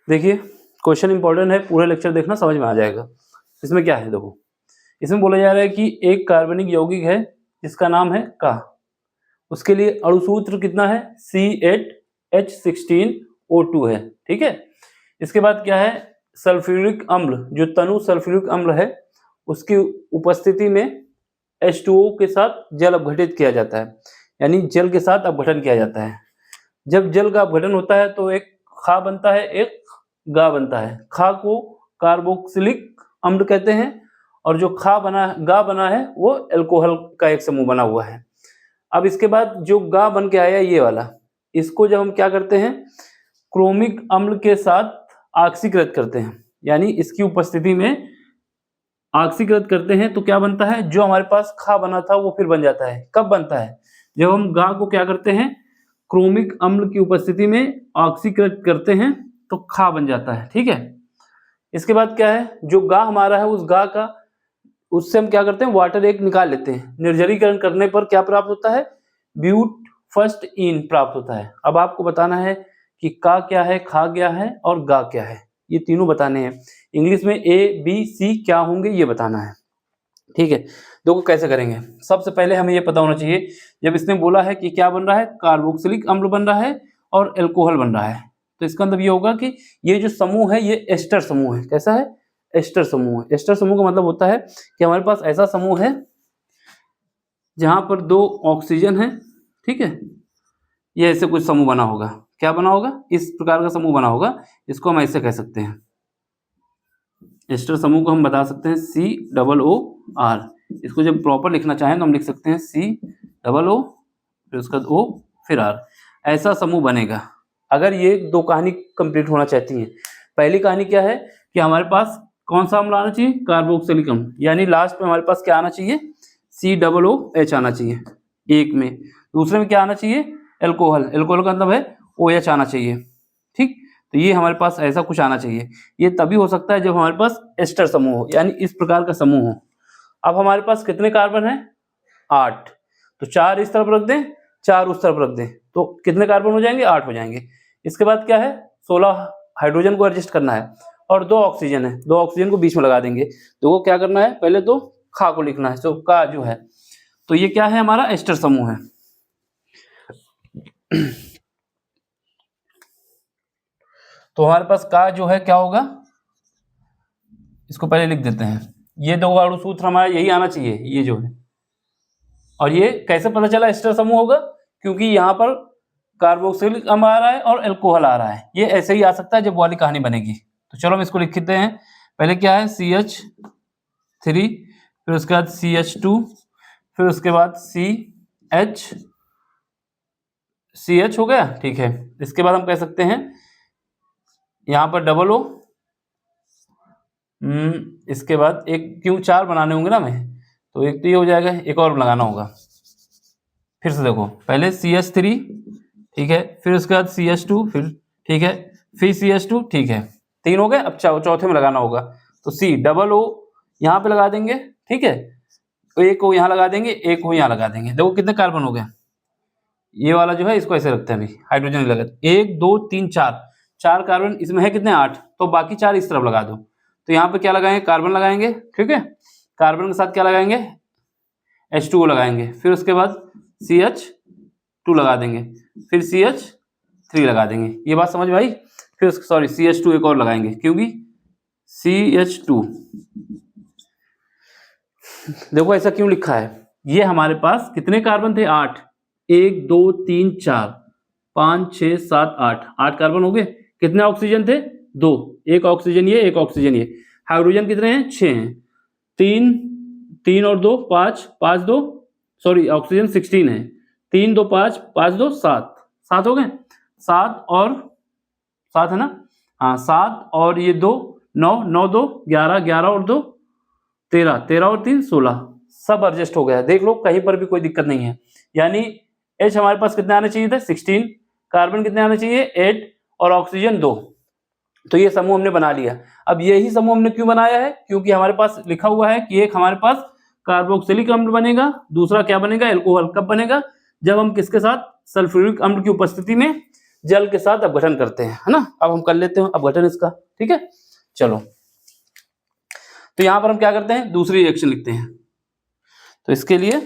देखिए question important है, पूरा लेक्चर देखना, समझ में आ जाएगा। इसमें क्या है देखो, इसमें बोला जा रहा है कि एक कार्बनिक यौगिक है जिसका नाम है का, उसके लिए अणुसूत्र कितना है C8H16O2 है, ठीक है। इसके बाद क्या है, सल्फ्यूरिक अम्ल, जो तनु सल्फ्यूरिक अम्ल है उसकी उपस्थिति में H2O के साथ जल अपघटित किया जाता है, यानी जल के साथ अपघटन किया जाता है। जब जल का अपघटन होता है तो एक खा बनता है, एक गा बनता है। खा को कार्बोक्सिलिक अम्ल कहते हैं और जो गा बना है वो एल्कोहल का एक समूह बना हुआ है। अब इसके बाद जो गा बन के आया ये वाला, इसको जब हम क्या करते हैं, क्रोमिक अम्ल के साथ ऑक्सीकृत करते हैं, यानी इसकी उपस्थिति में ऑक्सीकृत करते हैं तो क्या बनता है, जो हमारे पास खा बना था वो फिर बन जाता है। कब बनता है, जब हम गा को क्या करते हैं, क्रोमिक अम्ल की उपस्थिति में ऑक्सीकृत करते हैं तो खा बन जाता है, ठीक है। इसके बाद क्या है, जो गा हमारा है उस गा का, उससे हम क्या करते हैं, वाटर एक निकाल लेते हैं। निर्जलीकरण करने पर क्या प्राप्त होता है, ब्यूट फर्स्ट इन प्राप्त होता है। अब आपको बताना है कि का क्या है, खा क्या है और गा क्या है, ये तीनों बताने हैं। इंग्लिश में A B C क्या होंगे ये बताना है, ठीक है। देखो कैसे करेंगे, सबसे पहले हमें ये पता होना चाहिए, जब इसने बोला है कि क्या बन रहा है, कार्बोक्सिलिक अम्ल बन रहा है और एल्कोहल बन रहा है, तो इसका मतलब ये होगा कि ये जो समूह है ये एस्टर समूह है। कैसा है, एस्टर समूह है। एस्टर समूह का मतलब होता है कि हमारे पास ऐसा समूह है जहां पर 2 ऑक्सीजन है, ठीक है। ये ऐसे कुछ समूह बना होगा, क्या बना होगा, इस प्रकार का समूह बना होगा, इसको हम ऐसे कह सकते हैं। एस्टर समूह को हम बता सकते हैं COOR। इसको जब प्रॉपर लिखना चाहें तो हम लिख सकते हैं COO फिर उसका O फिर R। ऐसा समूह बनेगा। अगर ये 2 कहानी कंप्लीट होना चाहती हैं, पहली कहानी क्या है कि हमारे पास कौन सा अम्ल आना चाहिए, कार्बोक्सिलिक अम्ल, यानी लास्ट में हमारे पास क्या आना चाहिए, COOH आना चाहिए एक में। दूसरे में क्या आना चाहिए, एल्कोहल, एल्कोहल का मतलब है OH आना चाहिए, ठीक। तो ये हमारे पास ऐसा कुछ आना चाहिए। ये तभी हो सकता है जब हमारे पास एस्टर समूह हो, यानी इस प्रकार का समूह हो। अब हमारे पास कितने कार्बन है, 8, तो 4 इस तरफ रख दें, 4 उस तरफ रख दें, तो कितने कार्बन हो जाएंगे, 8 हो जाएंगे। इसके बाद क्या है, 16 हाइड्रोजन को एडजस्ट करना है और 2 ऑक्सीजन है, 2 ऑक्सीजन को बीच में लगा देंगे। तो वो क्या करना है, पहले तो खा को लिखना है, तो का जो है, तो ये क्या है, हमारा एस्टर समूह है। तो हमारे पास का जो है क्या होगा, इसको पहले लिख देते हैं। ये 2 अणुसूत्र हमारा यही आना चाहिए, ये जो है। और ये कैसे पता चला एस्टर समूह होगा, क्योंकि यहाँ पर कार्बोक्सिलिक अम्ल आ रहा है और एल्कोहल आ रहा है। ये ऐसे ही आ सकता है जब वाली कहानी बनेगी। तो चलो हम इसको लिख देते हैं। पहले क्या है, CH3, फिर उसके बाद CH2, फिर उसके बाद CH हो गया, ठीक है। इसके बाद हम कह सकते हैं यहाँ पर डबल O, इसके बाद एक, क्यों 4 बनाने होंगे ना हमें, तो एक तो ये हो जाएगा, एक और लगाना होगा। फिर से देखो, पहले CH3, ठीक है, फिर उसके बाद CH2, फिर ठीक है, फिर CH2, ठीक है, 3 हो गए। अब चौथे में लगाना होगा, तो COO यहाँ पे लगा देंगे, ठीक है। तो एक को यहाँ लगा देंगे, एक को यहाँ लगा देंगे। देखो कितने कार्बन हो गए, ये वाला जो है इसको ऐसे रखते हैं, अभी हाइड्रोजन लगा 1 2 3 4 कार्बन इसमें है, कितने 8, तो बाकी 4 इस तरफ लगा दो। तो यहाँ पे क्या लगाएंगे, कार्बन लगाएंगे, ठीक है। कार्बन के साथ क्या लगाएंगे, H2O लगाएंगे, फिर उसके बाद CH2 लगा देंगे, फिर CH3 लगा देंगे। ये बात समझ में आई। फिर सॉरी CH2 एक और लगाएंगे, क्योंकि CH2, देखो ऐसा क्यों लिखा है, ये हमारे पास कितने कार्बन थे, 8, 1 2 3 4 5 6 7 8 कार्बन हो गए। कितने ऑक्सीजन थे, 2, एक ऑक्सीजन ये, एक ऑक्सीजन ये। हाइड्रोजन कितने हैं, 6 हैं, 3 और 2 5, 5 2 सॉरी ऑक्सीजन 16 है, 3 2 5 5 2 7 हो गए। 7 और 7 है ना, हाँ 7 और ये 2 9 9 2 11 11 और 2 13 13 और 3 16, सब एडजस्ट हो गया। देख लो कहीं पर भी कोई दिक्कत नहीं है। यानी H हमारे पास कितने आने चाहिए थे, 16, कार्बन कितने आने चाहिए, 8 और ऑक्सीजन 2। तो ये समूह हमने बना लिया। अब यही समूह हमने क्यों बनाया है, क्योंकि हमारे पास लिखा हुआ है कि एक हमारे पास कार्बोक्सिलिक अम्ल बनेगा, दूसरा क्या बनेगा, एल्कोहल। कब बनेगा, जब हम किसके साथ, सल्फ्यूरिक अम्ल की उपस्थिति में जल के साथ अपघटन करते हैं, है ना। अब हम कर लेते हैं अपघटन इसका, ठीक है। चलो, तो यहां पर हम क्या करते हैं, दूसरी रिएक्शन लिखते हैं। तो इसके लिए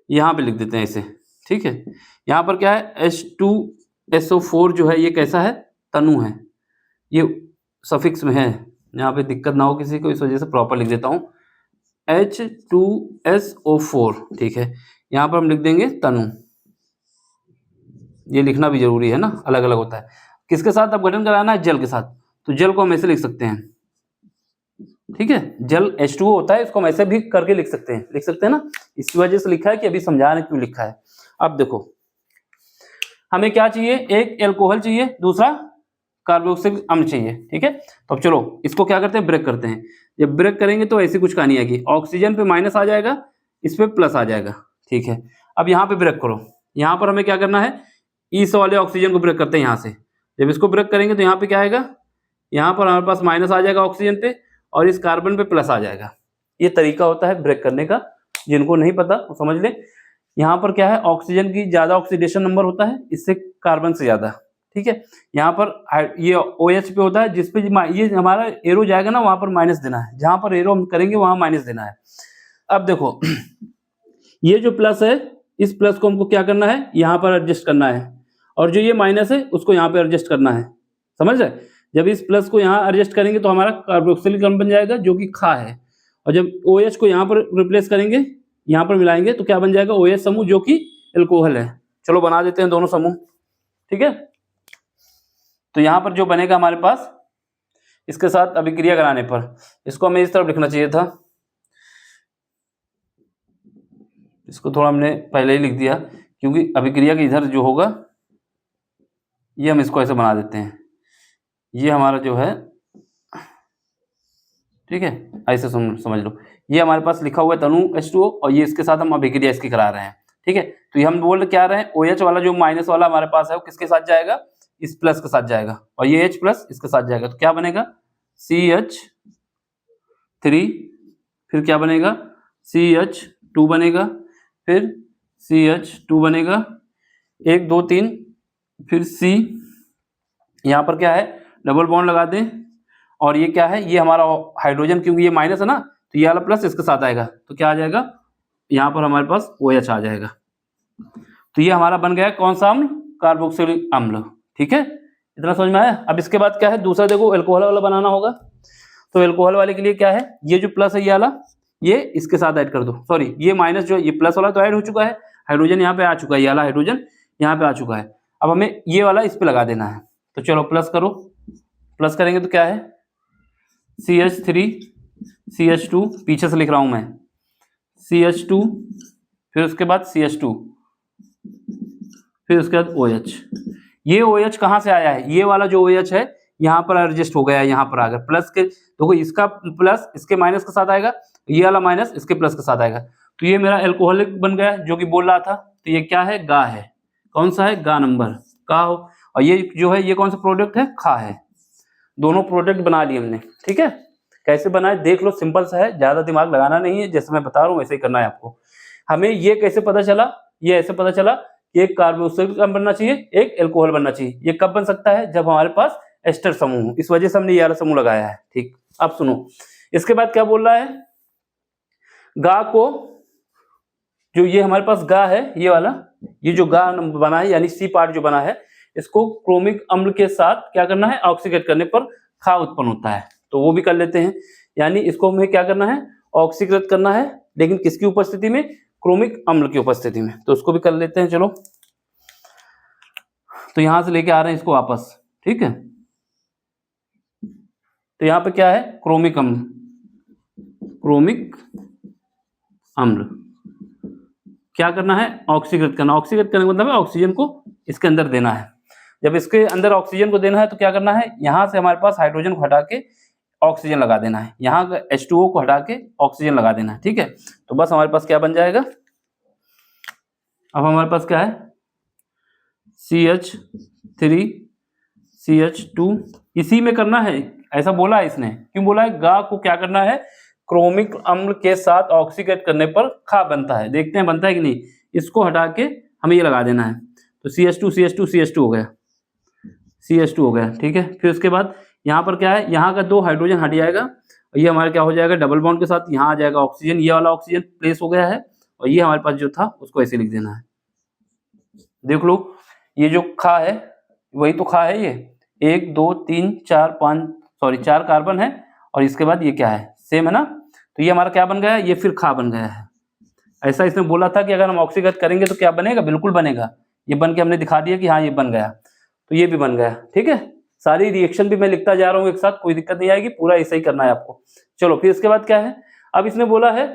यहां पे लिख देते हैं इसे, ठीक है। यहां पर क्या है, H2SO4 जो है ये कैसा है, तनु है, ये सफिक्स में है, यहाँ पे दिक्कत ना हो किसी को, इस वजह से प्रॉपर लिख देता हूँ H2SO4, ठीक है। यहाँ पर हम लिख देंगे तनु, ये लिखना भी जरूरी है ना, अलग अलग होता है। किसके साथ अपघटन कराना है, जल के साथ, तो जल को हम ऐसे लिख सकते हैं, ठीक है। जल H2O होता है, इसको हम ऐसे भी करके लिख सकते हैं ना, इसी वजह से लिखा है कि अभी समझाने क्यों लिखा है। अब देखो हमें क्या चाहिए, एक एल्कोहल चाहिए, दूसरा कार्बोक्सिलिक अम्ल चाहिए, ठीक है। तो अब चलो इसको क्या करते हैं, ब्रेक करते हैं। जब ब्रेक करेंगे तो ऐसी कुछ कहानी आएगी, ऑक्सीजन पे माइनस आ जाएगा, इस पे प्लस आ जाएगा, ठीक है। अब यहाँ पे ब्रेक करो, यहाँ पर हमें क्या करना है, इस वाले ऑक्सीजन को ब्रेक करते हैं यहाँ से। जब इसको ब्रेक करेंगे तो यहाँ पे क्या आएगा, यहाँ पर हमारे पास माइनस आ जाएगा ऑक्सीजन पे, और इस कार्बन पे प्लस आ जाएगा। ये तरीका होता है ब्रेक करने का, जिनको नहीं पता वो समझ ले। यहाँ पर क्या है, ऑक्सीजन की ज्यादा ऑक्सीडेशन नंबर होता है इससे कार्बन से ज्यादा, ठीक है। यहाँ पर ये OH पे होता है, जिसपे ये हमारा एरो जाएगा ना, वहां पर माइनस देना है, जहां पर एरो हम करेंगे वहां माइनस देना है। अब देखो ये जो प्लस है, इस प्लस को हमको क्या करना है, यहाँ पर एडजस्ट करना है, और जो ये माइनस है उसको यहाँ पे एडजस्ट करना है, समझ रहे। जब इस प्लस को यहाँ एडजस्ट करेंगे तो हमारा कार्बोक्सिलिक अम्ल बन जाएगा जो कि खा है, और जब OH को यहाँ पर रिप्लेस करेंगे, यहाँ पर मिलाएंगे तो क्या बन जाएगा, OH समूह जो कि एल्कोहल है। चलो बना देते हैं दोनों समूह, ठीक है। तो यहाँ पर जो बनेगा हमारे पास, इसके साथ अभिक्रिया कराने पर, इसको हमें इस तरफ लिखना चाहिए था, इसको थोड़ा हमने पहले ही लिख दिया, क्योंकि अभिक्रिया के इधर जो होगा, ये हम इसको ऐसे बना देते हैं, ये हमारा जो है, ठीक है, ऐसे समझ लो। ये हमारे पास लिखा हुआ है तनु H2O, और ये इसके साथ हम अभिक्रिया इसकी करा रहे हैं, ठीक है। तो ये हम बोल क्या रहे हैं, OH वाला जो माइनस वाला हमारे पास है वो किसके साथ जाएगा, इस प्लस के साथ जाएगा, और ये H प्लस इसके साथ जाएगा, तो क्या बनेगा, CH3, फिर क्या बनेगा, CH2 बनेगा, फिर CH2 बनेगा, 1 2 3, फिर C, यहाँ पर क्या है, डबल बॉन्ड लगा दें, और ये क्या है, ये हमारा हाइड्रोजन, क्योंकि ये माइनस है ना, तो ये वाला प्लस इसके साथ आएगा, तो क्या आ जाएगा, यहाँ पर हमारे पास OH आ जाएगा। तो ये हमारा बन गया कौन सा अम्ल, कार्बोक्सिलिक अम्ल, ठीक है। इतना समझ में आया। अब इसके बाद क्या है, दूसरा देखो एल्कोहल वाला बनाना होगा। तो एल्कोहल वाले के लिए क्या है, ये जो प्लस है ये वाला, ये इसके साथ ऐड कर दो, सॉरी ये माइनस जो ये प्लस वाला तो ऐड हो चुका है, हाइड्रोजन यहाँ पे आ चुका है, ये वाला हाइड्रोजन यहाँ पे आ चुका है। अब हमें ये वाला इस पे लगा देना है, तो चलो प्लस करो, प्लस करेंगे तो क्या है, CH3 CH2, पीछे से लिख रहा हूं मैं, CH2, फिर उसके बाद CH2, फिर उसके बाद OH। ये OH कहाँ से आया है, ये वाला जो OH है यहाँ पर एडजस्ट हो गया है, यहाँ पर आकर प्लस के, देखो इसका प्लस इसके माइनस के साथ आएगा, ये वाला माइनस इसके प्लस के साथ आएगा, तो ये मेरा एल्कोहलिक बन गया जो कि बोल रहा था। तो ये क्या है, गा है, कौन सा है, गा नंबर का हो, और ये जो है ये कौन सा प्रोडक्ट है, खा है। दोनों प्रोडक्ट बना लिए हमने, ठीक है। कैसे बनाए देख लो, सिंपल सा है, ज्यादा दिमाग लगाना नहीं है, जैसे मैं बता रहा हूँ वैसे ही करना है आपको। हमें ये कैसे पता चला, ये ऐसे पता चला कि एक कार्बोक्सिलिक अम्ल बनना चाहिए, एक एल्कोहल बनना चाहिए। ये कब बन सकता है, जब हमारे पास एस्टर समूह हो, इस वजह से हमने ये वाला समूह लगाया है, ठीक। अब सुनो इसके बाद क्या बोल रहा है, गा को, जो ये हमारे पास गा है, ये वाला, ये जो गा बना है यानी C पार्ट जो बना है, इसको क्रोमिक अम्ल के साथ क्या करना है, ऑक्सीडेट करने पर खा उत्पन्न होता है, तो वो भी कर लेते हैं। यानी इसको हमें क्या करना है, ऑक्सीकृत करना है, लेकिन किसकी उपस्थिति में, क्रोमिक अम्ल की उपस्थिति में, तो उसको भी कर लेते हैं। चलो तो यहां से लेके आ रहे हैं इसको वापस, ठीक है। तो यहाँ पे क्या है, क्रोमिक अम्ल, क्रोमिक अम्ल क्या करना है, ऑक्सीकृत करना। ऑक्सीकृत करने का मतलब है ऑक्सीजन को इसके अंदर देना है। जब इसके अंदर ऑक्सीजन को देना है तो क्या करना है, यहाँ से हमारे पास हाइड्रोजन को हटा के ऑक्सीजन लगा देना है, यहाँ का H2O को हटा के ऑक्सीजन लगा देना है, ठीक है। तो बस हमारे पास क्या बन जाएगा, अब हमारे पास क्या है, CH3 CH2, इसी में करना है, ऐसा बोला है इसने, क्यों बोला है, गा को क्या करना है, क्रोमिक अम्ल के साथ ऑक्सीडेट करने पर खा बनता है। देखते हैं बनता है कि नहीं, इसको हटा के हमें ये लगा देना है। तो CH2 CH2 CH2 हो गया, CH2 हो गया, ठीक है। फिर उसके बाद यहाँ पर क्या है, यहाँ का 2 हाइड्रोजन हट जाएगा और ये हमारा क्या हो जाएगा, डबल बॉन्ड के साथ यहाँ आ जाएगा ऑक्सीजन, ये वाला ऑक्सीजन प्लेस हो गया है और ये हमारे पास जो था उसको ऐसे लिख देना है। देख लो ये जो खा है वही तो खा है, ये 1 2 3 4 5 सॉरी 4 कार्बन है और इसके बाद ये क्या है, सेम है ना। तो ये हमारा क्या बन गया है, ये फिर खा बन गया है। ऐसा इसने बोला था कि अगर हम ऑक्सीकृत करेंगे तो क्या बनेगा, बिल्कुल बनेगा। ये बन के हमने दिखा दिया कि हाँ ये बन गया, तो ये भी बन गया, ठीक है। सारी रिएक्शन भी मैं लिखता जा रहा हूँ एक साथ, कोई दिक्कत नहीं आएगी, पूरा ऐसा ही करना है आपको। चलो फिर इसके बाद क्या है, अब इसने बोला है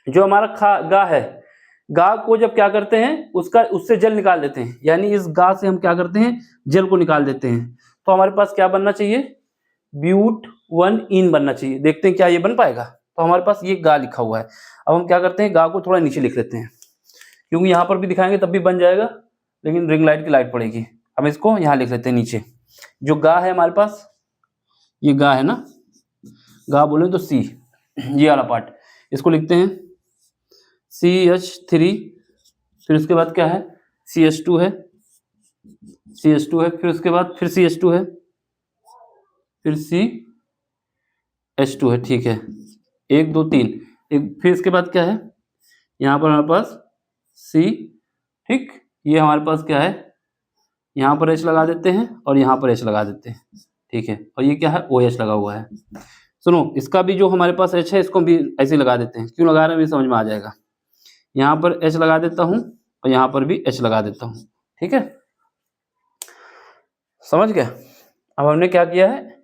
जो हमारा गा है, गा को जब क्या करते हैं उससे जल निकाल देते हैं, यानी इस गा से हम क्या करते हैं, जल को निकाल देते हैं। तो हमारे पास क्या बनना चाहिए, ब्यूट 1 इन बनना चाहिए। देखते हैं क्या ये बन पाएगा। तो हमारे पास ये गा लिखा हुआ है। अब हम क्या करते हैं, गा को थोड़ा नीचे लिख लेते हैं, क्योंकि यहाँ पर भी दिखाएंगे तब भी बन जाएगा, लेकिन रिंग लाइट की लाइट पड़ेगी। हम इसको यहाँ लिख लेते हैं नीचे। जो गा है हमारे पास, ये गा है ना, गा बोले तो C, ये वाला पार्ट, इसको लिखते हैं CH3। फिर उसके बाद क्या है, CH2 है, CH2 है, फिर उसके बाद फिर CH2 है, फिर CH2 है, ठीक है, 1 2 3। फिर इसके बाद क्या है, यहाँ पर हमारे पास C, ठीक, ये हमारे पास क्या है, यहाँ पर H लगा देते हैं और यहाँ पर H लगा देते हैं, ठीक है। और ये क्या है, OH लगा हुआ है। सुनो, इसका भी जो हमारे पास H है इसको भी ऐसे लगा देते हैं। क्यों लगा रहे हैं ये समझ में आ जाएगा। यहाँ पर H लगा देता हूँ और यहाँ पर भी H लगा देता हूँ, ठीक है, समझ गया। अब हमने क्या किया है,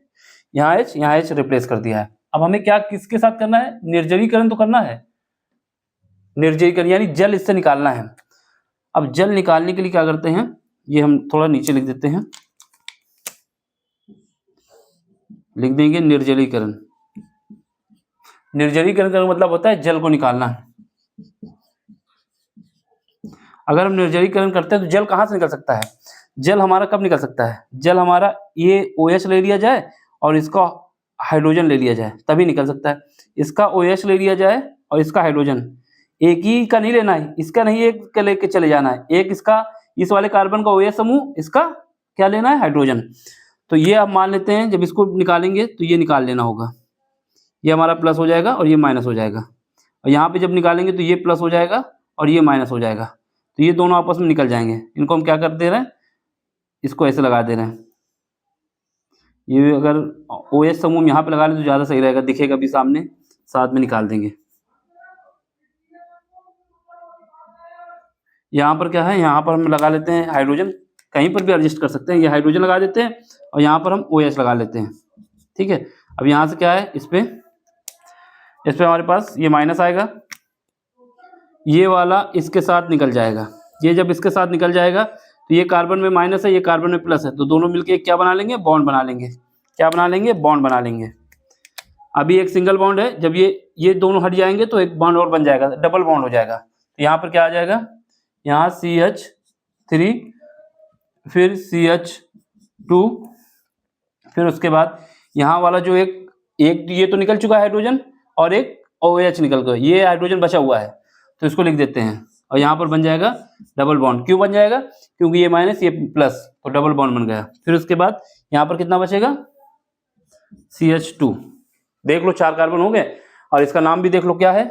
यहाँ H रिप्लेस कर दिया है। अब हमें क्या किसके साथ करना है, निर्जलीकरण तो करना है, निर्जलीकरण यानी जल इससे निकालना है। अब जल निकालने के लिए क्या करते हैं, ये हम थोड़ा नीचे लिख देते हैं, लिख देंगे निर्जलीकरण। निर्जलीकरण का मतलब होता है जल को निकालना है। अगर हम निर्जलीकरण करते हैं तो जल कहाँ से निकल सकता है, जल हमारा कब निकल सकता है, जल हमारा ये OH ले लिया जाए और इसका हाइड्रोजन ले लिया जाए तभी निकल सकता है। इसका OH ले लिया जाए और इसका हाइड्रोजन, एक ही का नहीं लेना है, इसका नहीं एक का लेके चले जाना है, एक इसका इस वाले कार्बन का OH समूह, इसका क्या लेना है, हाइड्रोजन। तो ये आप मान लेते हैं जब इसको निकालेंगे तो ये निकाल लेना होगा, ये हमारा प्लस हो जाएगा और ये माइनस हो जाएगा, और यहाँ पे जब निकालेंगे तो ये प्लस हो जाएगा और ये माइनस हो जाएगा, तो ये दोनों आपस में निकल जाएंगे। इनको हम क्या कर दे रहे हैं, इसको ऐसे लगा दे रहे हैं। ये अगर OH समूह यहाँ पे लगा लें तो ज़्यादा सही रहेगा, दिखेगा भी सामने, साथ में निकाल देंगे। यहाँ पर क्या है, यहाँ पर हम लगा लेते हैं हाइड्रोजन, कहीं पर भी एडजस्ट कर सकते हैं, ये हाइड्रोजन लगा देते हैं और यहाँ पर हम OH लगा लेते हैं, ठीक है। अब यहाँ से क्या है, इस पे हमारे पास ये माइनस आएगा, ये वाला इसके साथ निकल जाएगा। ये जब इसके साथ निकल जाएगा तो ये कार्बन में माइनस है, ये कार्बन में प्लस है, तो दोनों मिलके क्या बना लेंगे, बॉन्ड बना लेंगे। क्या बना लेंगे, बॉन्ड बना लेंगे। अभी एक सिंगल बॉन्ड है, जब ये दोनों हट जाएंगे तो एक बॉन्ड और बन जाएगा, डबल बॉन्ड हो जाएगा। तो यहाँ पर क्या आ जाएगा, यहाँ CH3, फिर CH2, फिर उसके बाद यहाँ वाला जो एक ये तो निकल चुका है हाइड्रोजन और एक OH निकल गया, ये हाइड्रोजन बचा हुआ है, तो इसको लिख देते हैं और यहाँ पर बन जाएगा डबल बॉन्ड। क्यों बन जाएगा, क्योंकि ये माइनस ये प्लस, तो डबल बॉन्ड बन गया। फिर उसके बाद यहाँ पर कितना बचेगा, CH2। देख लो 4 कार्बन हो गए और इसका नाम भी देख लो क्या है,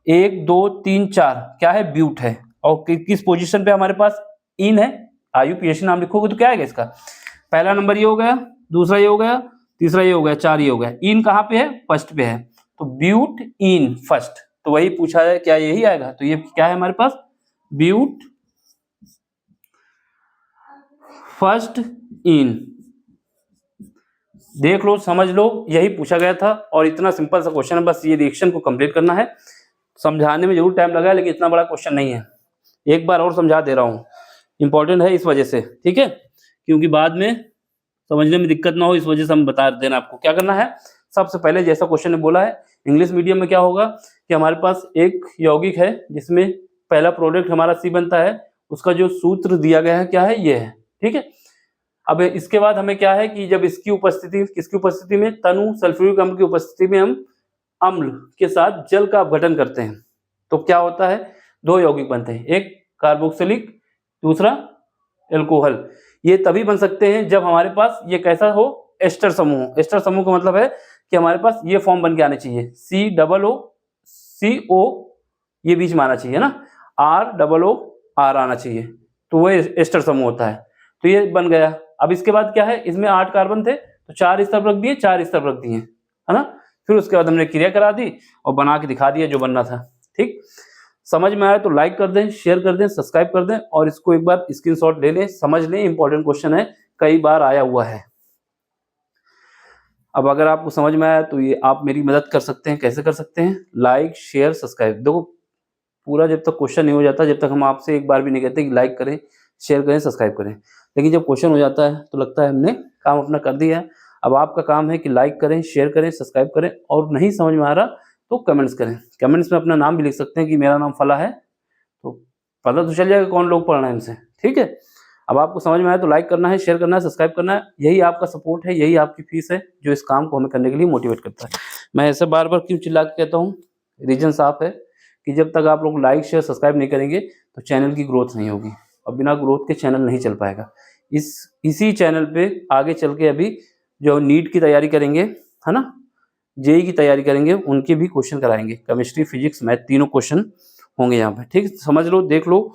1 2 3 4 क्या है, ब्यूट है। और किस पोजीशन पे हमारे पास इन है, IUPAC नाम लिखोगे तो क्या आएगा इसका, पहला नंबर ये हो गया, दूसरा ये हो गया, तीसरा ये हो गया, 4 ये हो गया। इन कहाँ पे है, फर्स्ट पे है, तो ब्यूट इन फर्स्ट, तो वही पूछा है, क्या यही आएगा। तो ये क्या है हमारे पास, ब्यूट फर्स्ट इन। देख लो, समझ लो, यही पूछा गया था और इतना सिंपल सा क्वेश्चन है, बस ये रिएक्शन को कंप्लीट करना है। समझाने में जरूर टाइम लगा है, लेकिन इतना बड़ा क्वेश्चन नहीं है। एक बार और समझा दे रहा हूँ, इंपॉर्टेंट है इस वजह से, ठीक है, क्योंकि बाद में समझने में दिक्कत ना हो, इस वजह से हम बता देना आपको क्या करना है। सबसे पहले जैसा क्वेश्चन ने बोला है, इंग्लिश मीडियम में क्या होगा कि हमारे पास एक यौगिक है जिसमें पहला प्रोडक्ट हमारा C बनता है, उसका जो सूत्र दिया गया है क्या है, ये है, ठीक है। अब इसके बाद हमें क्या है कि जब इसकी उपस्थिति, किसकी उपस्थिति में, तनु सल्फ्यूरिक अम्ल की उपस्थिति में हम अम्ल के साथ जल का अपघटन करते हैं, तो क्या होता है, 2 यौगिक बनते हैं, एक कार्बोक्सिलिक, दूसरा एल्कोहल। ये तभी बन सकते हैं जब हमारे पास ये कैसा हो, एस्टर समूह। एस्टर समूह का मतलब है कि हमारे पास ये फॉर्म बन के आने चाहिए, COO CO ये बीच में आना चाहिए ना, ROOR आना चाहिए, तो वो एस्टर समूह होता है। तो ये बन गया। अब इसके बाद क्या है, इसमें 8 कार्बन थे तो 4 इस तरफ रख दिए, 4 इस तरफ रख दिए, है ना। फिर उसके बाद हमने क्रिया करा दी और बना के दिखा दिया जो बनना था। ठीक, समझ में आया तो लाइक कर दें, शेयर कर दें, सब्सक्राइब कर दें और इसको एक बार स्क्रीनशॉट ले लें, समझ लें, इंपॉर्टेंट क्वेश्चन है, कई बार आया हुआ है। अब अगर आपको समझ में आया तो ये आप मेरी मदद कर सकते हैं। कैसे कर सकते हैं? Like, share, subscribe. देखो पूरा जब तक क्वेश्चन नहीं हो जाता, जब तक हम आपसे एक बार भी नहीं कहते कि लाइक करें, शेयर करें, सब्सक्राइब करें, लेकिन जब क्वेश्चन हो जाता है तो लगता है हमने काम अपना कर दिया है। अब आपका काम है कि लाइक करें, शेयर करें, सब्सक्राइब करें और नहीं समझ में आ रहा तो कमेंट्स करें। कमेंट्स में अपना नाम भी लिख सकते हैं कि मेरा नाम फला है, तो पता तो चल जाएगा कौन लोग पढ़ रहे हैं हमसे। ठीक है, अब आपको समझ में आया तो लाइक करना है, शेयर करना है, सब्सक्राइब करना है। यही आपका सपोर्ट है, यही आपकी फीस है जो इस काम को हमें करने के लिए मोटिवेट करता है। मैं ऐसे बार बार क्यों चिल्ला के कहता हूँ, रीजन साफ है कि जब तक आप लोग लाइक, शेयर, सब्सक्राइब नहीं करेंगे तो चैनल की ग्रोथ नहीं होगी और बिना ग्रोथ के चैनल नहीं चल पाएगा। इसी चैनल पे आगे चल के अभी जो नीट की तैयारी करेंगे, है ना, जेई की तैयारी करेंगे, उनके भी क्वेश्चन कराएंगे। केमिस्ट्री, फिजिक्स, मैथ तीनों क्वेश्चन होंगे यहाँ पे। ठीक, समझ लो, देख लो,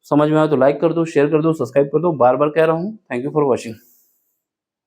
समझ में आया तो लाइक कर दो, शेयर कर दो, सब्सक्राइब कर दो। बार बार कह रहा हूँ, थैंक यू फॉर वॉचिंग।